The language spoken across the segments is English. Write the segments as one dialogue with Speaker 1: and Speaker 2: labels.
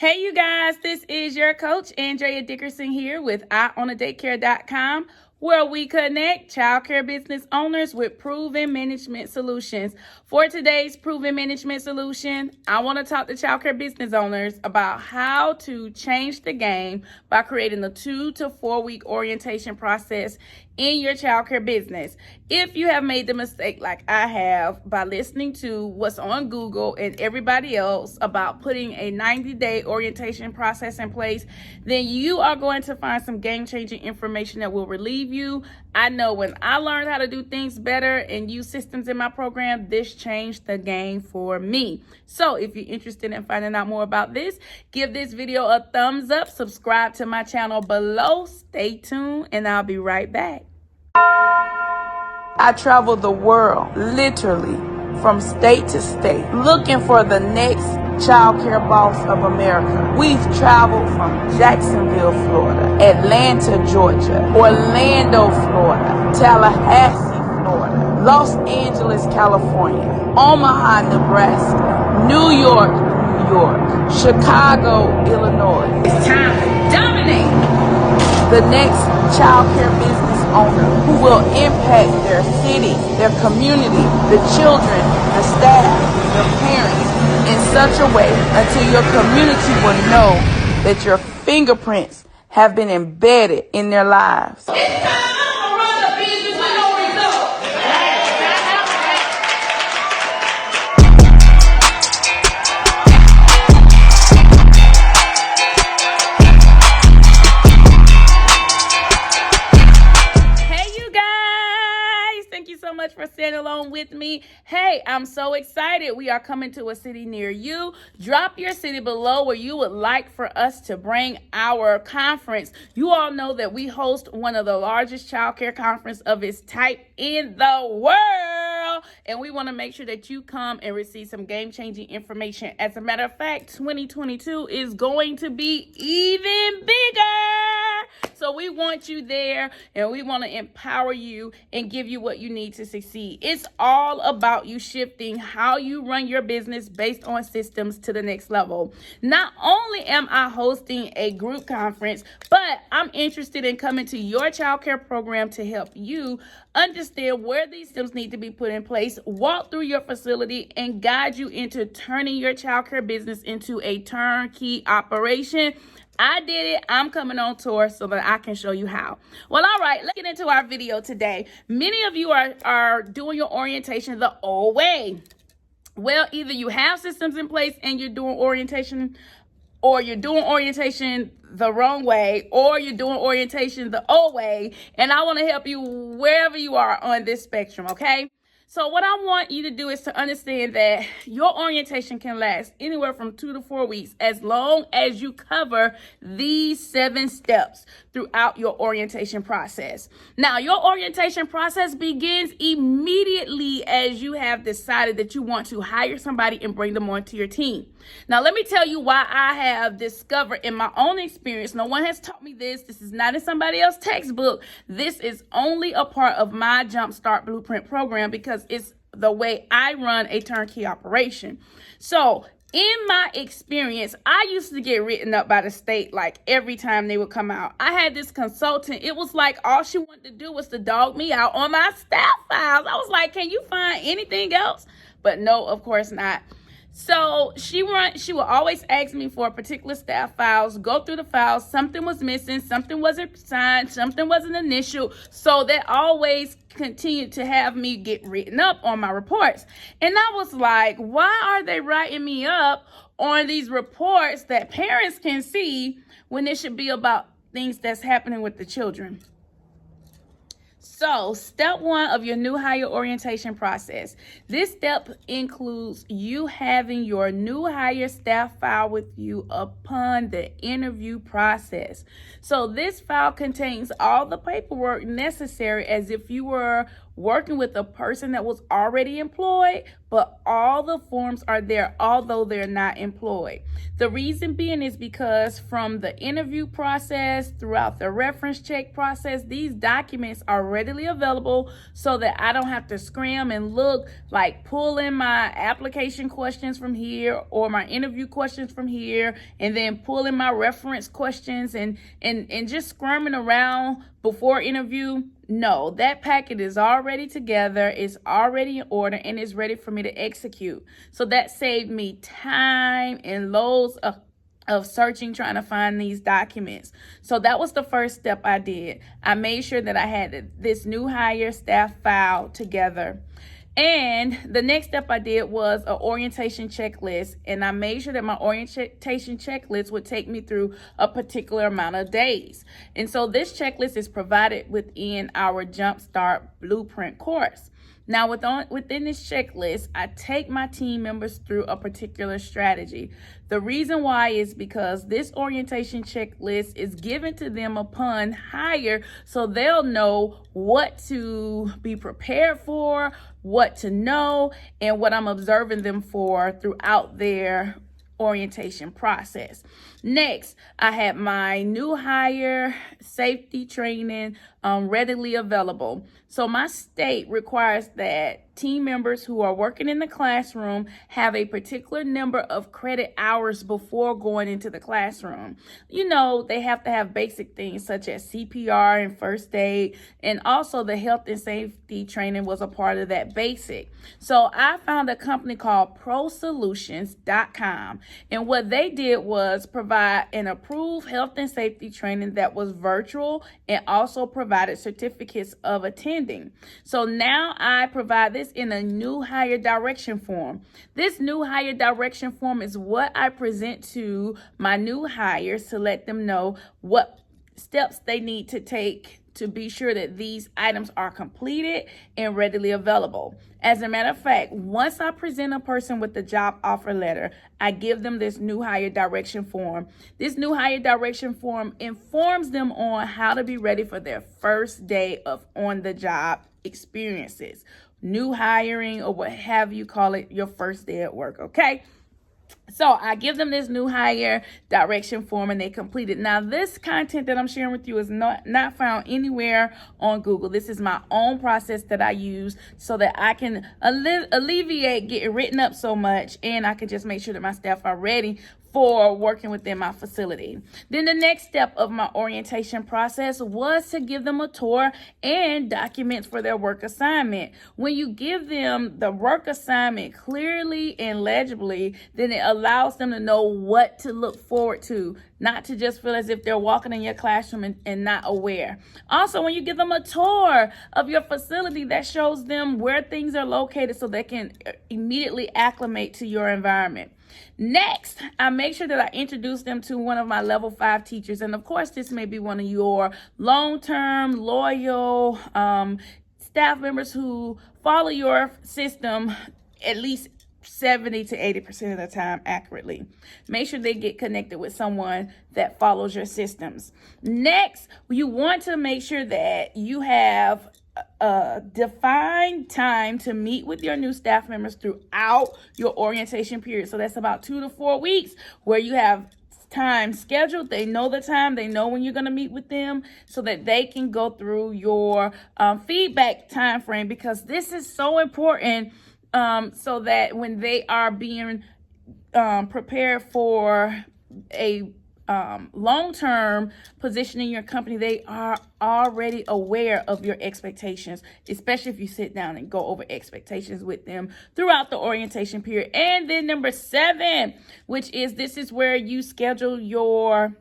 Speaker 1: Hey, you guys, this is your coach, Andrea Dickerson here with IOnADaycare.com, where we connect childcare business owners with proven management solutions. For today's proven management solution, I want to talk to childcare business owners about how to change the game by creating a 2 to 4 week orientation process in your childcare business. If you have made the mistake like I have by listening to what's on Google and everybody else about putting a 90-day orientation process in place, then you are going to find some game-changing information that will relieve you. I know when I learned how to do things better and use systems in my program, this changed the game for me. So if you're interested in finding out more about this, give this video a thumbs up, subscribe to my channel below, stay tuned, and I'll be right back. I travel the world, literally, from state to state, looking for the next childcare boss of America. We've traveled from Jacksonville, Florida, Atlanta, Georgia, Orlando, Florida, Tallahassee, Florida, Los Angeles, California, Omaha, Nebraska, New York, New York, Chicago, Illinois. It's time to dominate. The next childcare business owner who will impact their city, their community, the children, the staff, the parents in such a way until your community will know that your fingerprints have been embedded in their lives. For staying along with me. Hey, I'm so excited. We are coming to a city near you. Drop your city below where you would like for us to bring our conference. You all know that we host one of the largest childcare conference of its type in the world. And we want to make sure that you come and receive some game-changing information. As a matter of fact, 2022 is going to be even bigger. So we want you there, and we want to empower you and give you what you need to succeed. It's all about you shifting how you run your business based on systems to the next level. Not only am I hosting a group conference, but I'm interested in coming to your childcare program to help you understand where these systems need to be put in place, walk through your facility, and guide you into turning your childcare business into a turnkey operation. I did it. I'm coming on tour so that I can show you how. Well, all right, let's get into our video today. Many of you are doing your orientation the old way. Well, either you have systems in place and you're doing orientation, or you're doing orientation the wrong way, or you're doing orientation the old way. And I want to help you wherever you are on this spectrum, okay? So what I want you to do is to understand that your orientation can last anywhere from 2 to 4 weeks as long as you cover these 7 steps throughout your orientation process. Now, your orientation process begins immediately as you have decided that you want to hire somebody and bring them onto your team. Now, let me tell you why I have discovered in my own experience. No one has taught me this. This is not in somebody else's textbook. This is only a part of my Jumpstart Blueprint program because it's the way I run a turnkey operation. So in my experience, I used to get written up by the state like every time they would come out. I had this consultant. It was like all she wanted to do was to dog me out on my staff files. I was like, can you find anything else? But no, of course not. So she will always ask me for particular staff files, go through the files. Something was missing, something wasn't signed, something wasn't initialed. So that always continued to have me get written up on my reports. And I was like, why are they writing me up on these reports that parents can see when it should be about things that's happening with the children? So, step 1 of your new hire orientation process. This step includes you having your new hire staff file with you upon the interview process. So, this file contains all the paperwork necessary as if you were working with a person that was already employed, but all the forms are there although they're not employed. The reason being is because from the interview process throughout the reference check process, these documents are readily available so that I don't have to scram and look, like pull in my application questions from here or my interview questions from here, and then pull in my reference questions and just scrumming around before interview. No, that packet is already together, it's already in order, and it's ready for me to execute. So that saved me time and loads of searching, trying to find these documents. So that was the first step I did. I made sure that I had this new hire staff file together. And the next step I did was an orientation checklist, and I made sure that my orientation checklist would take me through a particular amount of days. And so this checklist is provided within our Jumpstart Blueprint course. Now, within this checklist, I take my team members through a particular strategy. The reason why is because this orientation checklist is given to them upon hire, so they'll know what to be prepared for, what to know, and what I'm observing them for throughout their orientation process. Next, I had my new hire safety training readily available. So my state requires that team members who are working in the classroom have a particular number of credit hours before going into the classroom. You know, they have to have basic things such as CPR and first aid, and also the health and safety training was a part of that basic. So I found a company called prosolutions.com, and what they did was provide an approved health and safety training that was virtual and also provided certificates of attending. So now I provide this in a new hire direction form. This new hire direction form is what I present to my new hires to let them know what steps they need to take to be sure that these items are completed and readily available. As a matter of fact, once I present a person with the job offer letter, I give them this new hire direction form. This new hire direction form informs them on how to be ready for their first day of on-the-job experiences, new hiring, or what have you call it, your first day at work, okay? So I give them this new hire direction form and they complete it. Now, this content that I'm sharing with you is not found anywhere on Google. This is my own process that I use so that I can alleviate getting written up so much, and I can just make sure that my staff are ready for working within my facility. Then the next step of my orientation process was to give them a tour and documents for their work assignment. When you give them the work assignment clearly and legibly, then it allows them to know what to look forward to, not to just feel as if they're walking in your classroom and not aware. Also, when you give them a tour of your facility, that shows them where things are located so they can immediately acclimate to your environment. Next, I make sure that I introduce them to one of my level 5 teachers. And of course, this may be one of your long-term, loyal staff members who follow your system at least 70 to 80% of the time accurately. Make sure they get connected with someone that follows your systems. Next, you want to make sure that you have defined time to meet with your new staff members throughout your orientation period. So that's about 2 to 4 weeks where you have time scheduled. They know the time, they know when you're going to meet with them so that they can go through your feedback time frame, because this is so important so that when they are being prepared for a long-term position in your company, they are already aware of your expectations, especially if you sit down and go over expectations with them throughout the orientation period. And then number 7, which is this is where you schedule your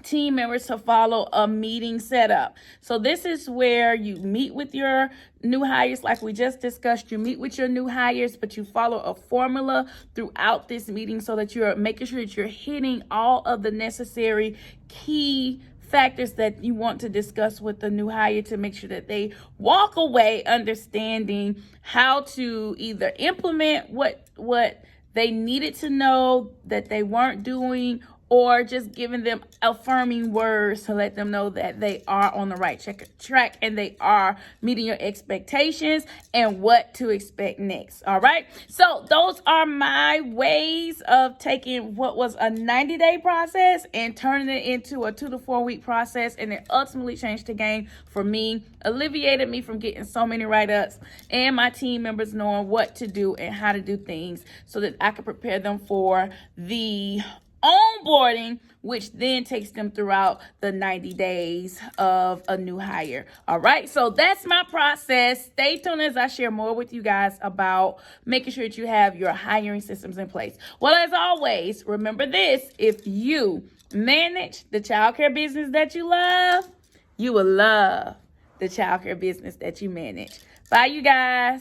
Speaker 1: team members to follow a meeting setup. So this is where you meet with your new hires, like we just discussed. You meet with your new hires, but you follow a formula throughout this meeting so that you're making sure that you're hitting all of the necessary key factors that you want to discuss with the new hire to make sure that they walk away understanding how to either implement what they needed to know that they weren't doing, or just giving them affirming words to let them know that they are on the right track and they are meeting your expectations and what to expect next. All right. So those are my ways of taking what was a 90-day process and turning it into a 2 to 4 week process. And it ultimately changed the game for me, alleviated me from getting so many write-ups, and my team members knowing what to do and how to do things so that I could prepare them for the onboarding, which then takes them throughout the 90 days of a new hire. All right, so that's my process. Stay tuned as I share more with you guys about making sure that you have your hiring systems in place. Well, as always, remember this: if you manage the childcare business that you love, you will love the childcare business that you manage. Bye, you guys.